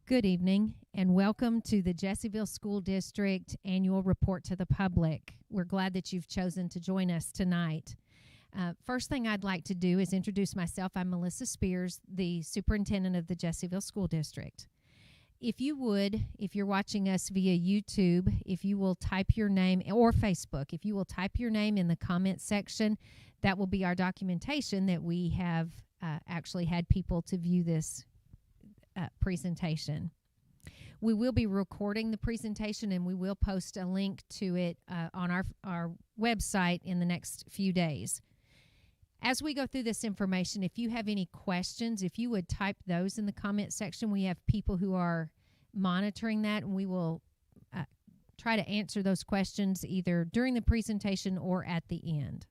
Good evening and welcome to the Jessieville School District Annual Report to the Public. We're glad that you've chosen to join us tonight. First thing I'd like to do is introduce myself. I'm Melissa Spears, the Superintendent of the Jessieville School District. If you would, if you're watching us via YouTube, if you will type your name, or Facebook, if you will type your name in the comment section, that will be our documentation that we have actually had people to view this presentation. We will be recording the presentation and we will post a link to it on our website in the next few days. As we go through this information, if you have any questions, if you would type those in the comment section, we have people who are monitoring that and we will try to answer those questions either during the presentation or at the end.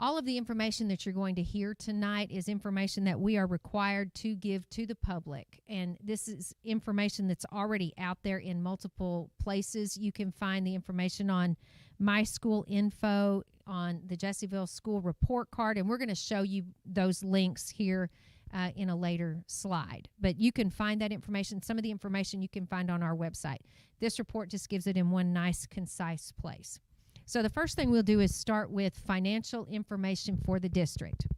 All of the information that you're going to hear tonight is information that we are required to give to the public. And this is information that's already out there in multiple places. You can find the information on My School Info, on the Jessieville School Report Card, and we're going to show you those links here in a later slide. But you can find that information. Some of the information you can find on our website. This report just gives it in one nice, concise place. So the first thing we'll do is start with financial information for the district.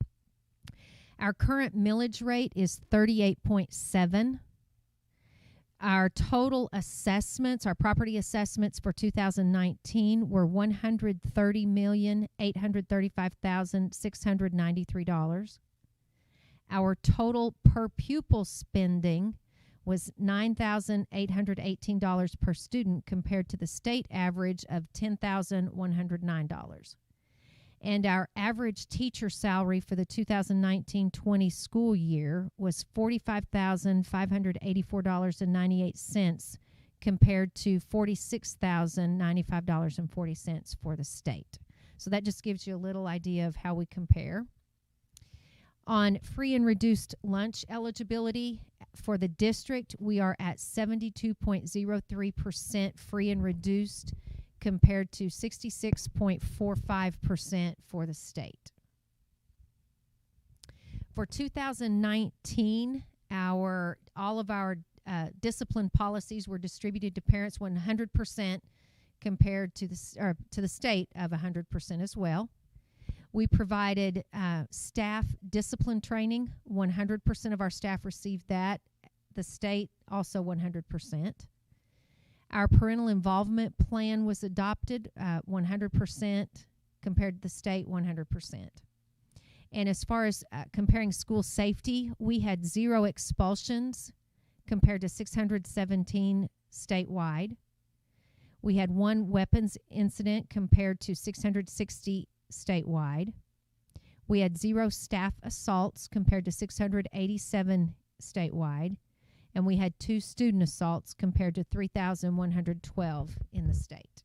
Our current millage rate is 38.7. Our total assessments, our property assessments for 2019 were $130,835,693. Our total per pupil spending was $9,818 per student compared to the state average of $10,109. And our average teacher salary for the 2019-20 school year was $45,584.98 compared to $46,095.40 for the state. So that just gives you a little idea of how we compare. On free and reduced lunch eligibility for the district, we are at 72.03% free and reduced compared to 66.45% for the state. For 2019, all of our discipline policies were distributed to parents 100% compared to the state of 100% as well. We provided staff discipline training. 100% of our staff received that. The state also 100%. Our parental involvement plan was adopted 100% compared to the state 100%. And as far as comparing school safety, we had 0 expulsions compared to 617 statewide. We had 1 weapons incident compared to 660 statewide. We had 0 staff assaults compared to 687 statewide, and we had 2 student assaults compared to 3,112 in the state.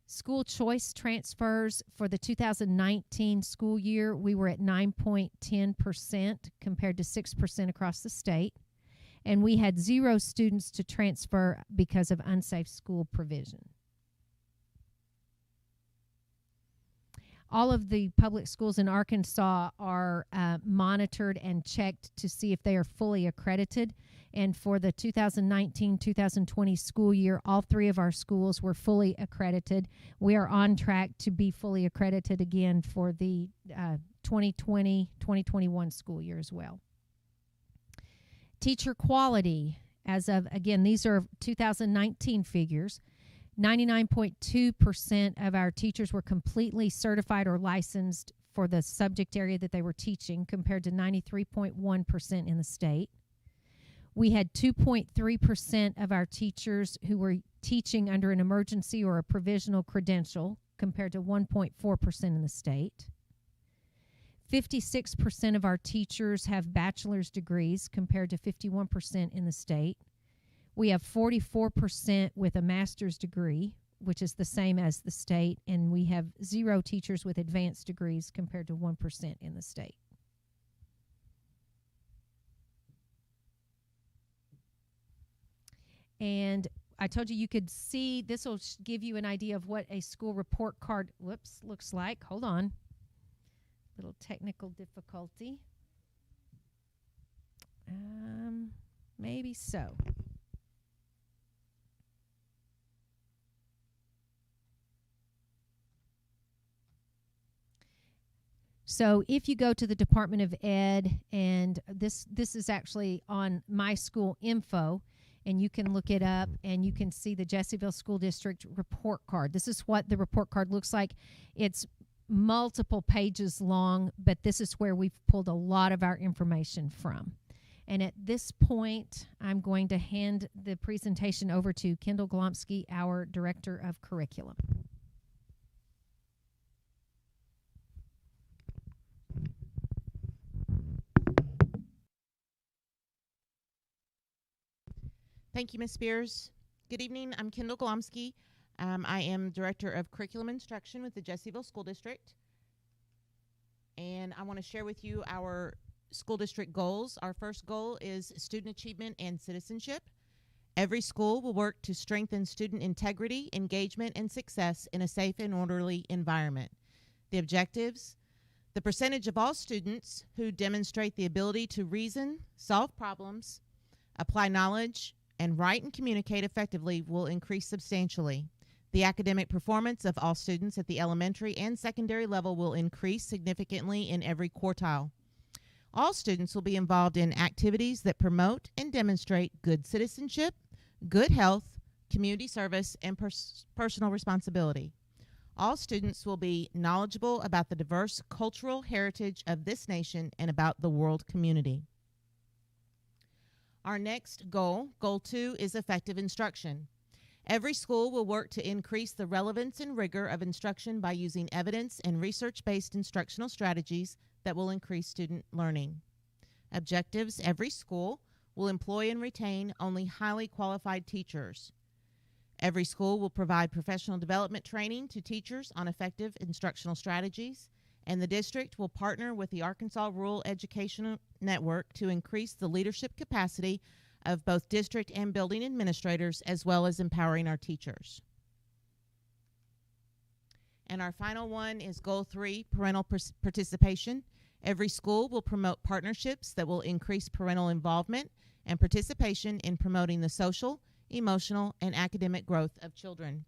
School choice transfers for the 2019 school year, we were at 9.10% compared to 6% across the state, and we had 0 students to transfer because of unsafe school provision. All of the public schools in Arkansas are monitored and checked to see if they are fully accredited. And for the 2019-2020 school year, all 3 of our schools were fully accredited. We are on track to be fully accredited again for the 2020-2021 school year as well. Teacher quality, as of, again, these are 2019 figures. 99.2% of our teachers were completely certified or licensed for the subject area that they were teaching compared to 93.1% in the state. We had 2.3% of our teachers who were teaching under an emergency or a provisional credential compared to 1.4% in the state. 56% of our teachers have bachelor's degrees compared to 51% in the state. We have 44% with a master's degree, which is the same as the state, and we have 0 teachers with advanced degrees compared to 1% in the state. And I told you could see, this will give you an idea of what a school report card, looks like. Hold on. Little technical difficulty. Maybe so. So if you go to the Department of Ed, and this is actually on My School Info, and you can look it up, and you can see the Jessieville School District report card. This is what the report card looks like. It's multiple pages long, but this is where we've pulled a lot of our information from. And at this point, I'm going to hand the presentation over to Kendall Glomsky, our Director of Curriculum. Thank you, Ms. Spears. Good evening. I'm Kendall Glomsky. I am Director of Curriculum Instruction with the Jessieville School District. And I want to share with you our school district goals. Our first goal is student achievement and citizenship. Every school will work to strengthen student integrity, engagement, and success in a safe and orderly environment. The objectives: the percentage of all students who demonstrate the ability to reason, solve problems, apply knowledge, and write and communicate effectively will increase substantially. The academic performance of all students at the elementary and secondary level will increase significantly in every quartile. All students will be involved in activities that promote and demonstrate good citizenship, good health, community service, and personal responsibility. All students will be knowledgeable about the diverse cultural heritage of this nation and about the world community. Our next goal, Goal 2, is effective instruction. Every school will work to increase the relevance and rigor of instruction by using evidence and research-based instructional strategies that will increase student learning. Objectives: every school will employ and retain only highly qualified teachers. Every school will provide professional development training to teachers on effective instructional strategies, and the district will partner with the Arkansas Rural Educational Network to increase the leadership capacity of both district and building administrators, as well as empowering our teachers. And our final one is Goal 3, parental participation. Every school will promote partnerships that will increase parental involvement and participation in promoting the social, emotional, and academic growth of children.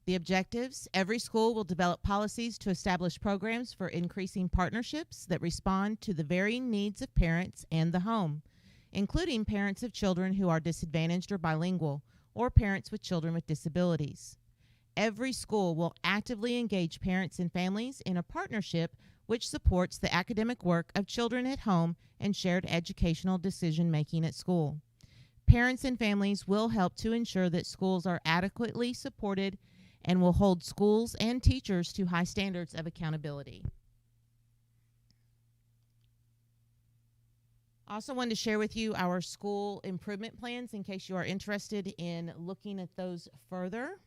The objectives: every school will develop policies to establish programs for increasing partnerships that respond to the varying needs of parents and the home, including parents of children who are disadvantaged or bilingual, or parents with children with disabilities. Every school will actively engage parents and families in a partnership which supports the academic work of children at home and shared educational decision-making at school. Parents and families will help to ensure that schools are adequately supported and will hold schools and teachers to high standards of accountability. I also wanted to share with you our school improvement plans in case you are interested in looking at those further.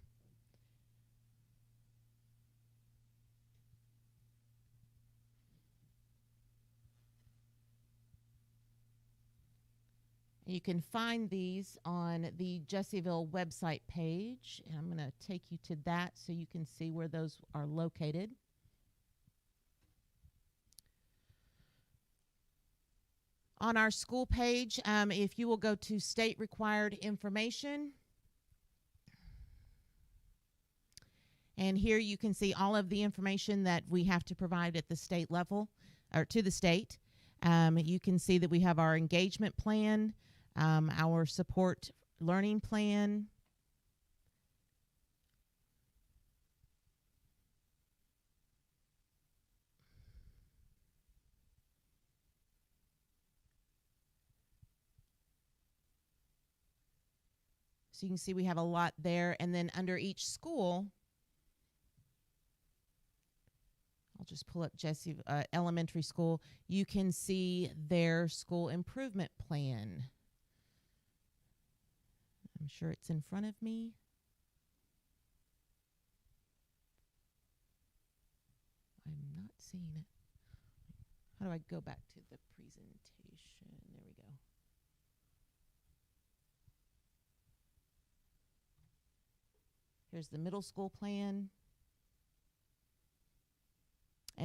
You can find these on the Jessieville website page, and I'm going to take you to that so you can see where those are located. On our school page, if you will go to state required information, and here you can see all of the information that we have to provide at the state level, or to the state. You can see that we have our engagement plan, our support learning plan, so you can see we have a lot there. And then under each school, I'll just pull up elementary school, you can see their school improvement plan. I'm sure it's in front of me. I'm not seeing it. How do I go back to the presentation? There we go. Here's the middle school plan.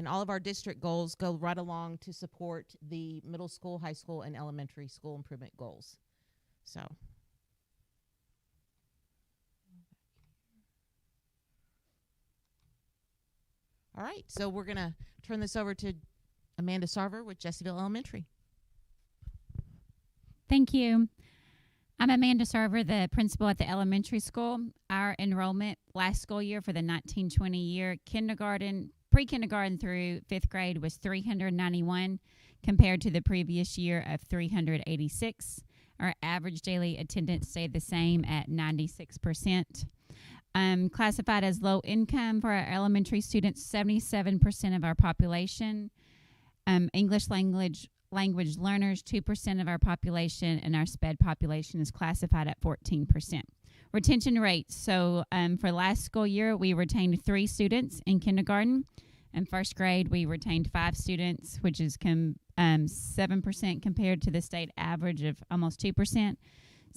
And all of our district goals go right along to support the middle school, high school, and elementary school improvement goals. So. All right, so we're going to turn this over to Amanda Sarver with Jessieville Elementary. Thank you. I'm Amanda Sarver, the principal at the elementary school. Our enrollment last school year for the 1920 year kindergarten, pre-kindergarten through 5th grade was 391 compared to the previous year of 386. Our average daily attendance stayed the same at 96%. Classified as low income for our elementary students, 77% of our population. English language learners, 2% of our population, and our SPED population is classified at 14%. Retention rates. So for last school year, we retained 3 students in kindergarten. In 1st grade, we retained 5 students, which is 7% compared to the state average of almost 2%.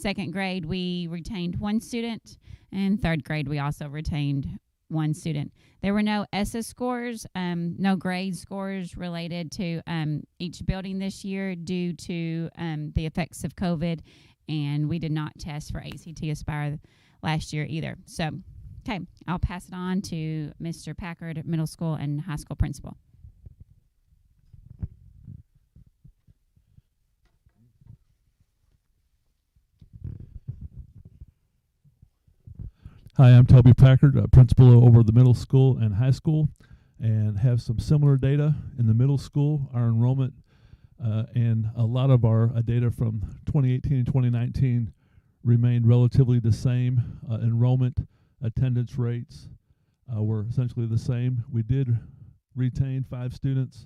2nd grade, we retained 1 student. And 3rd grade, we also retained 1 student. There were no ESSA scores, no grade scores related to each building this year due to the effects of COVID, and we did not test for ACT Aspire last year either. So, okay, I'll pass it on to Mr. Packard, middle school and high school principal. Hi, I'm Toby Packard, principal over the middle school and high school, and have some similar data in the middle school. Our enrollment and a lot of our data from 2018 and 2019 remained relatively the same. Enrollment, attendance rates were essentially the same. We did retain 5 students.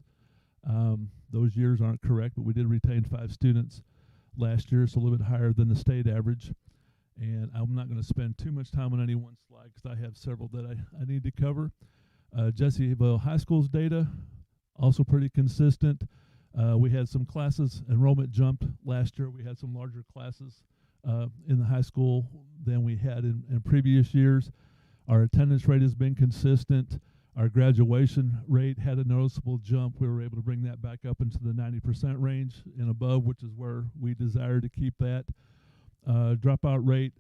Those years aren't correct, but we did retain 5 students last year, so a little bit higher than the state average. And I'm not going to spend too much time on any one slide because I have several that I need to cover. Jessieville High School's data, also pretty consistent. We had some classes, enrollment jumped last year. We had some larger classes in the high school than we had in previous years. Our attendance rate has been consistent. Our graduation rate had a noticeable jump. We were able to bring that back up into the 90% range and above, which is where we desire to keep that. Dropout rate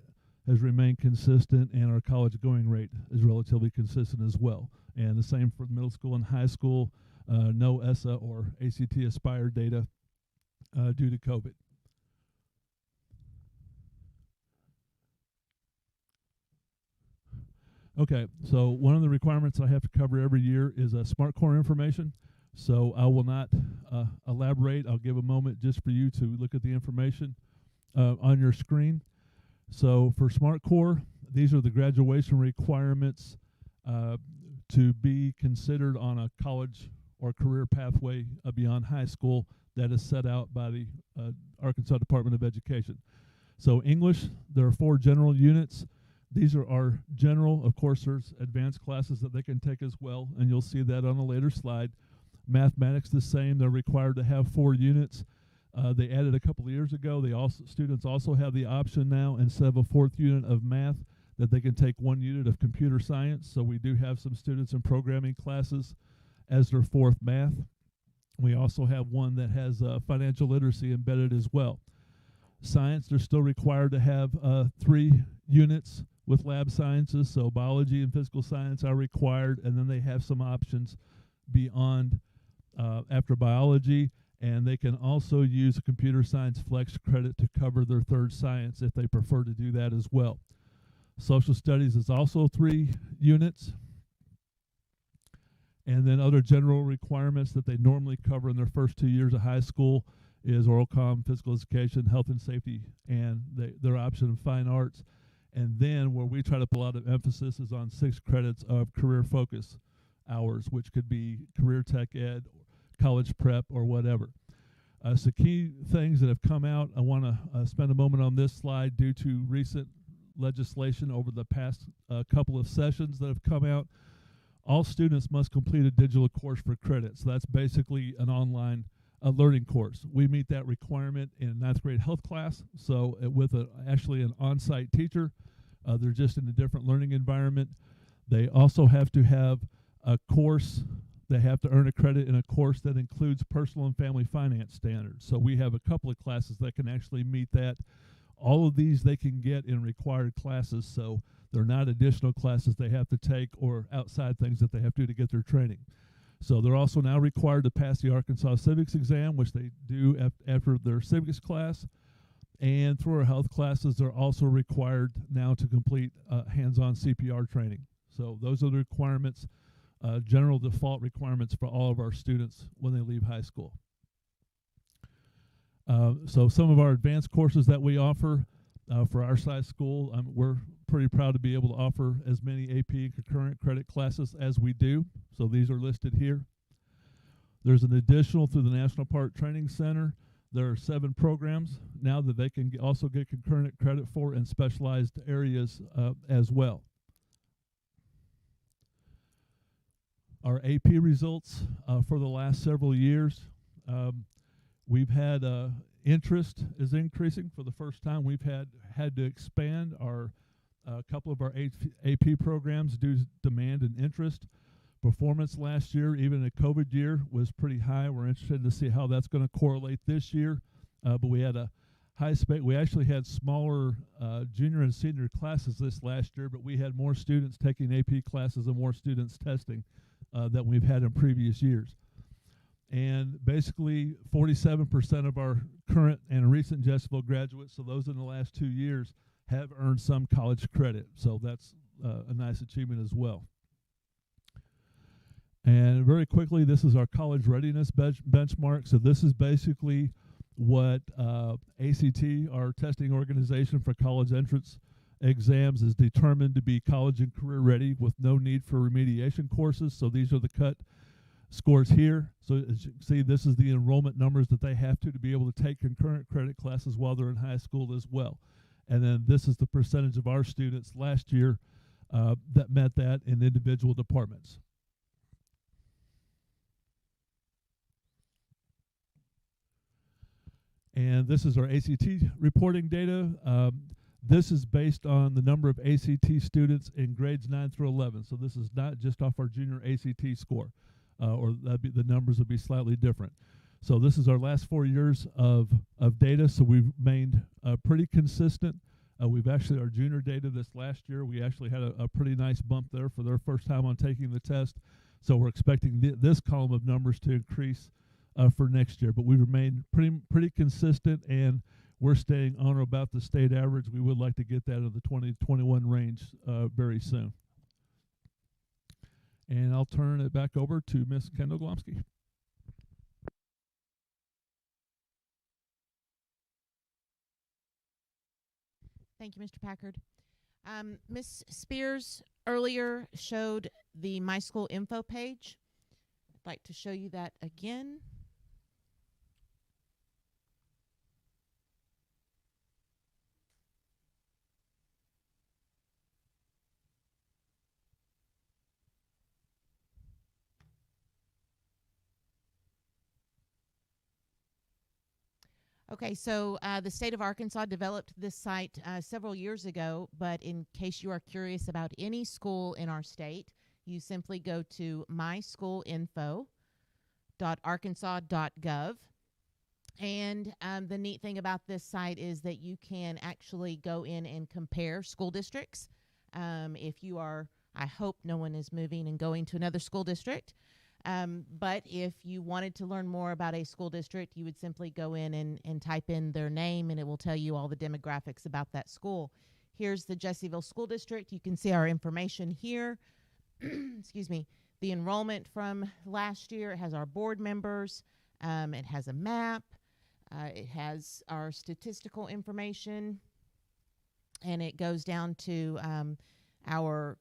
has remained consistent, and our college going rate is relatively consistent as well. And the same for middle school and high school, no ESSA or ACT Aspire data due to COVID. Okay, so one of the requirements I have to cover every year is SMART core information. So I will not elaborate. I'll give a moment just for you to look at the information on your screen. So for SMART core, these are the graduation requirements to be considered on a college or career pathway beyond high school that is set out by the Arkansas Department of Education. So English, there are 4 general units. These are our general. Of course, there's advanced classes that they can take as well, and you'll see that on a later slide. Mathematics the same. They're required to have 4 units. They added a couple of years ago. Students also have the option now, instead of a 4th unit of math, that they can take 1 unit of computer science. So we do have some students in programming classes as their 4th math. We also have one that has financial literacy embedded as well. Science, they're still required to have 3 units with lab sciences. So biology and physical science are required, and then they have some options beyond after biology. And they can also use a computer science flex credit to cover their 3rd science if they prefer to do that as well. Social studies is also 3 units. And then other general requirements that they normally cover in their first 2 years of high school is oral comm, physical education, health and safety, and their option of fine arts. And then where we try to put a lot of emphasis is on 6 credits of career focus hours, which could be career tech ed, college prep, or whatever. So key things that have come out, I want to spend a moment on this slide due to recent legislation over the past couple of sessions that have come out. All students must complete a digital course for credit. So that's basically an online learning course. We meet that requirement in 9th grade health class. So with actually an on-site teacher, they're just in a different learning environment. They also have to have a course they have to earn a credit in a course that includes personal and family finance standards. So we have a couple of classes that can actually meet that. All of these they can get in required classes, so they're not additional classes they have to take or outside things that they have to do to get their training. So they're also now required to pass the Arkansas Civics exam, which they do after their civics class. And through our health classes, they're also required now to complete hands-on CPR training. So those are the requirements, general default requirements for all of our students when they leave high school. So some of our advanced courses that we offer for our size school, we're pretty proud to be able to offer as many AP and concurrent credit classes as we do. So these are listed here. There's an additional through the National Park Training Center. There are 7 programs now that they can also get concurrent credit for in specialized areas as well. Our AP results for the last several years, we've had interest is increasing. For the first time, we've had to expand our couple of our AP programs due to demand and interest. Performance last year, even a COVID year, was pretty high. We're interested to see how that's going to correlate this year. But we had a high spec. We actually had smaller junior and senior classes this last year, but we had more students taking AP classes and more students testing than we've had in previous years. And basically 47% of our current and recent Jessieville graduates, so those in the last 2 years, have earned some college credit. So that's a nice achievement as well. And very quickly, this is our college readiness benchmark. So this is basically what ACT, our testing organization for college entrance exams, is determined to be college and career ready with no need for remediation courses. So these are the cut scores here. So as you can see, this is the enrollment numbers that they have to be able to take concurrent credit classes while they're in high school as well. And then this is the percentage of our students last year that met that in individual departments. And this is our ACT reporting data. This is based on the number of ACT students in grades 9 through 11. So this is not just off our junior ACT score, or the numbers would be slightly different. So this is our last 4 years of data. So we've remained pretty consistent. We've actually, our junior data this last year, we actually had a pretty nice bump there for their first time on taking the test. So we're expecting this column of numbers to increase for next year. But we've remained pretty consistent, and we're staying on or about the state average. We would like to get that in the 2021 range very soon. And I'll turn it back over to Ms. Kendall Glomsky. Thank you, Mr. Packard. Ms. Spears earlier showed the My School info page. I'd like to show you that again. Okay, so the state of Arkansas developed this site several years ago, but in case you are curious about any school in our state, you simply go to myschoolinfo.arkansas.gov. And the neat thing about this site is that you can actually go in and compare school districts. If you are, I hope no one is moving and going to another school district. But if you wanted to learn more about a school district, you would simply go in and type in their name, and it will tell you all the demographics about that school. Here's the Jessieville School District. You can see our information here. Excuse me. The enrollment from last year. It has our board members. It has a map. It has our statistical information. And it goes down to our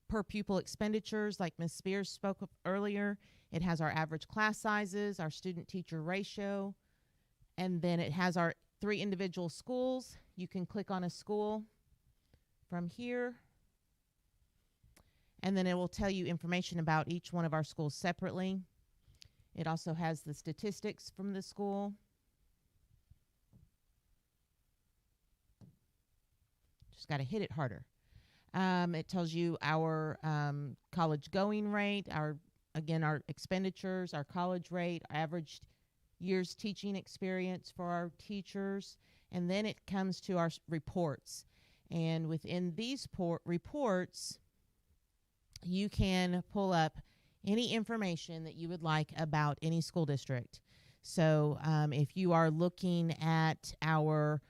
per pupil expenditures, like Ms. Spears spoke of earlier. It has our average class sizes, our student-teacher ratio, and then it has our 3 individual schools. You can click on a school from here, and then it will tell you information about each one of our schools separately. It also has the statistics from the school. Just got to hit it harder. It tells you our college going rate, our again, our expenditures, our college rate, average years teaching experience for our teachers, and then it comes to our reports. And within these reports, you can pull up any information that you would like about any school district. So if you are looking at our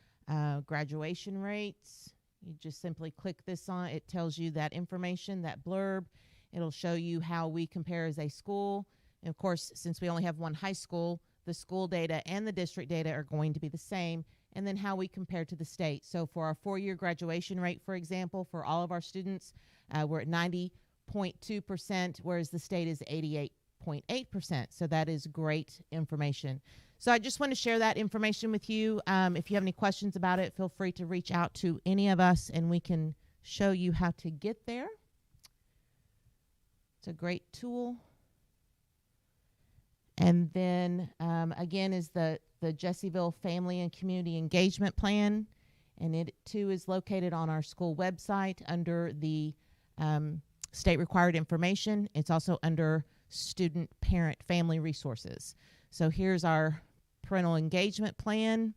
graduation rates, you just simply click this on. It tells you that information, that blurb. It'll show you how we compare as a school. And of course, since we only have one high school, the school data and the district data are going to be the same. And then how we compare to the state. So for our 4-year graduation rate, for example, for all of our students, we're at 90.2%, whereas the state is 88.8%. So that is great information. So I just want to share that information with you. If you have any questions about it, feel free to reach out to any of us and we can show you how to get there. It's a great tool. And then again is the Jessieville Family and Community Engagement Plan. And it too is located on our school website under the state required information. It's also under student, parent, family resources. So here's our parental engagement plan.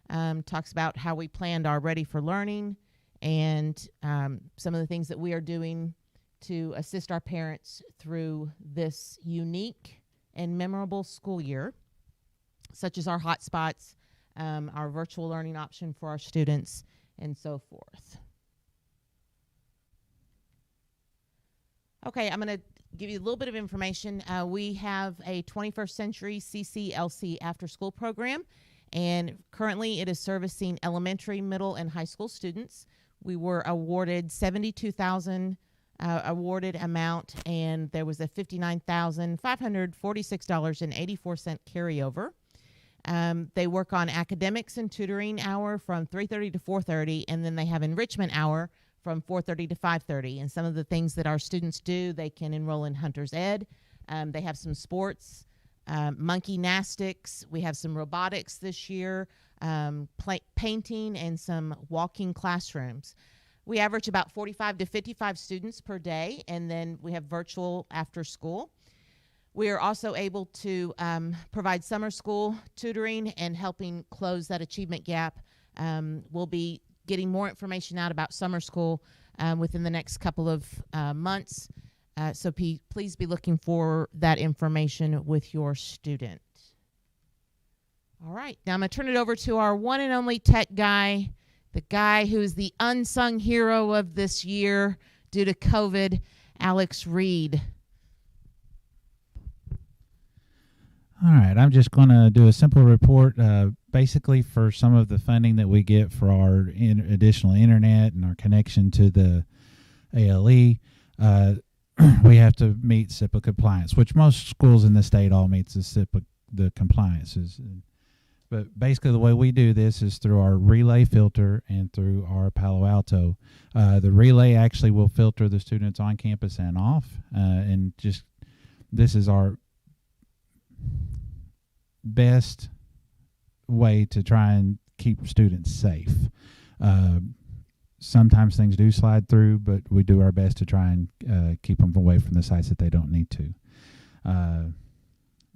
Talks about how we planned our Ready for Learning and some of the things that we are doing to assist our parents through this unique and memorable school year, such as our hotspots, our virtual learning option for our students, and so forth. Okay, I'm going to give you a little bit of information. We have a 21st Century CCLC after-school program, and currently it is servicing elementary, middle, and high school students. We were awarded $72,000 awarded amount, and there was a $59,546.84 carryover. They work on academics and tutoring hour from 3:30 to 4:30, and then they have enrichment hour from 4:30 to 5:30. And some of the things that our students do, they can enroll in Hunter's Ed. They have some sports, monkey gymnastics. We have some robotics this year, painting, and some walking classrooms. We average about 45 to 55 students per day, and then we have virtual after school. We are also able to provide summer school tutoring and helping close that achievement gap. We'll be getting more information out about summer school within the next couple of months. So please be looking for that information with your student. All right, now I'm going to turn it over to our one and only tech guy, the guy who is the unsung hero of this year due to COVID, Alex Reed. All right, I'm just going to do a simple report, basically for some of the funding that we get for our additional internet and our connection to the ALE. We have to meet SIPA compliance, which most schools in the state all meets the SIPA compliances. But basically the way we do this is through our relay filter and through our Palo Alto. The relay actually will filter the students on campus and off, and just this is our best way to try and keep students safe. Sometimes things do slide through, but we do our best to try and keep them away from the sites that they don't need to.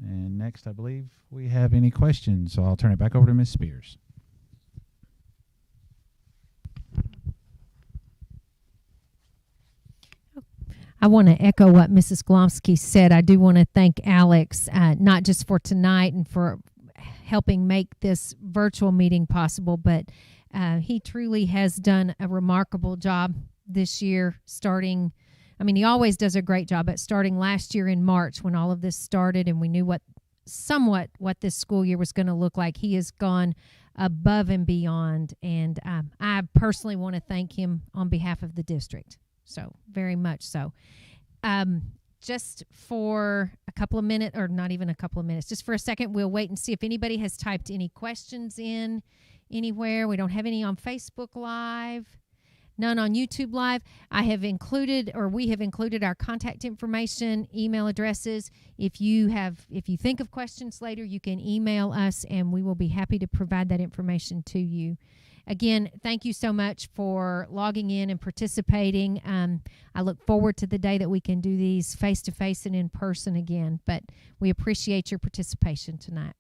And next, I believe we have any questions, so I'll turn it back over to Ms. Spears. I want to echo what Mrs. Glomsky said. I do want to thank Alex, not just for tonight and for helping make this virtual meeting possible, but he truly has done a remarkable job this year, starting, I mean, he always does a great job, but starting last year in March when all of this started and we knew somewhat what this school year was going to look like, he has gone above and beyond. And I personally want to thank him on behalf of the district. So very much so. Just for a couple of minutes, or not even a couple of minutes, just for a second, we'll wait and see if anybody has typed any questions in anywhere. We don't have any on Facebook Live, none on YouTube Live. We have included our contact information, email addresses. If you think of questions later, you can email us and we will be happy to provide that information to you. Again, thank you so much for logging in and participating. I look forward to the day that we can do these face-to-face and in person again, but we appreciate your participation tonight.